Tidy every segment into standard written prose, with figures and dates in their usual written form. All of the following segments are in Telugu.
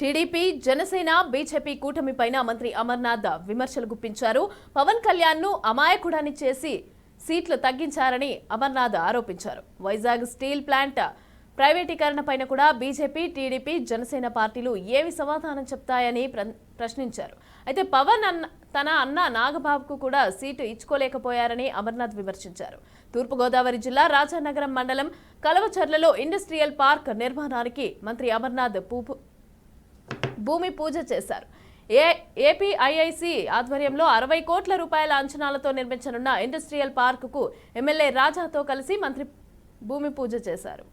టీడీపీ జనసేన బీజేపీ కూటమిపైన మంత్రి అమర్నాథ్ విమర్శలు గుప్పించారు. పవన్ కళ్యాణ్ ను అమాయకుడాన్ని చేసి సీట్లు తగ్గించారని అమర్నాథ్ ఆరోపించారు. వైజాగ్ స్టీల్ ప్లాంట్ ప్రైవేటీకరణపైన కూడా బీజేపీ, టీడీపీ, జనసేన పార్టీలు ఏమి సమాధానం చెప్తాయని ప్రశ్నించారు. అయితే పవన్ తన అన్న నాగబాబుకు కూడా సీటు ఇచ్చుకోలేకపోయారని అమర్నాథ్ విమర్శించారు. తూర్పుగోదావరి జిల్లా రాజానగరం మండలం కలవచర్లలో ఇండస్ట్రియల్ పార్క్ నిర్మాణానికి మంత్రి అమర్నాథ్ భూమి పూజ చేశారు. ఏపీఐఐసి ఆధ్వర్యంలో 60 కోట్ల రూపాయల అంచనాలతో నిర్మించనున్న ఇండస్ట్రియల్ పార్కుకు ఎమ్మెల్యే రాజాతో కలిసి మంత్రి భూమి పూజ చేశారు.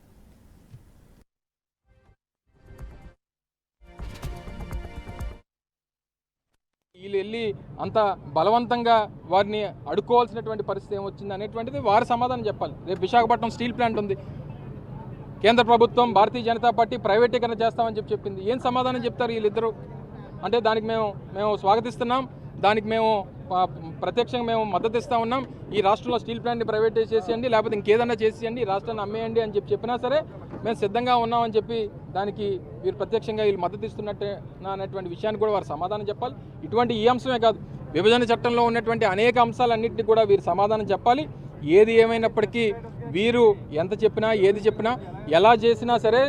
వీళ్ళు వెళ్ళి అంత బలవంతంగా వారిని అడుక్కోవాల్సినటువంటి పరిస్థితి ఏమొచ్చింది అనేటువంటిది వారి సమాధానం చెప్పాలి. రేపు విశాఖపట్నం స్టీల్ ప్లాంట్ ఉంది, కేంద్ర ప్రభుత్వం భారతీయ జనతా పార్టీ ప్రైవేటీకరణ చేస్తామని చెప్పింది. ఏం సమాధానం చెప్తారు వీళ్ళిద్దరూ? అంటే దానికి మేము స్వాగతిస్తున్నాం, దానికి మేము ప్రత్యక్షంగా మేము మద్దతు ఇస్తూ ఉన్నాం. ఈ రాష్ట్రంలో స్టీల్ ప్లాంట్ని ప్రైవేటైజ్ చేసేయండి, లేకపోతే ఇంకేదన్నా చేసేయండి, రాష్ట్రాన్ని అమ్మేయండి అని చెప్పినా సరే మేము సిద్ధంగా ఉన్నామని చెప్పి దానికి వీరు ప్రత్యక్షంగా వీళ్ళు మద్దతు ఇస్తున్నట్టే అనేటువంటి విషయాన్ని కూడా వారు సమాధానం చెప్పాలి. ఇటువంటి ఈ అంశమే కాదు, విభజన చట్టంలో ఉన్నటువంటి అనేక అంశాలన్నింటినీ కూడా వీరు సమాధానం చెప్పాలి. ఏది ఏమైనప్పటికీ వీరు ఎంత చెప్పినా, ఏది చెప్పినా, ఎలా చేసినా సరే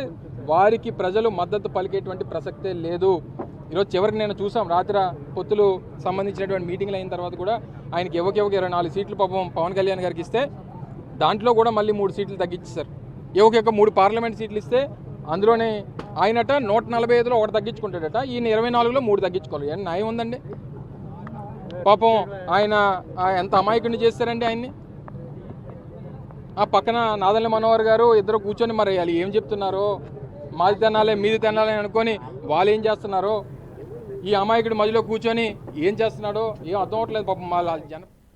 వారికి ప్రజలు మద్దతు పలికేటువంటి ప్రసక్తే లేదు. ఈరోజు చివరికి నేను చూసాం, రాత్రి పొత్తులు సంబంధించినటువంటి మీటింగ్లు అయిన తర్వాత కూడా ఆయనకి ఎవరికి 24 సీట్లు పాపం పవన్ కళ్యాణ్ గారికి ఇస్తే దాంట్లో కూడా మళ్ళీ 3 సీట్లు తగ్గించారు. ఎవరికి 3 పార్లమెంట్ సీట్లు ఇస్తే అందులోనే ఆయనట 145లో ఒకటి తగ్గించుకుంటాడట, ఈయన 24లో 3 తగ్గించుకోవాలి. ఏం న్యాయం ఉందండి? పాపం ఆయన ఎంత అమాయకుడిని చేస్తారండి ఆయన్ని. ఆ పక్కన నాదెండ్ల మనోహర్ గారు ఇద్దరు కూర్చొని మరి వాళ్ళు ఏం చెప్తున్నారో, మాది తినాలే మీది తినాలి అనుకొని వాళ్ళు ఏం చేస్తున్నారో, ఈ అమాయకుడి మధ్యలో కూర్చొని ఏం చేస్తున్నాడో ఏం అర్థం అవ్వట్లేదు పాపం వాళ్ళ జనం.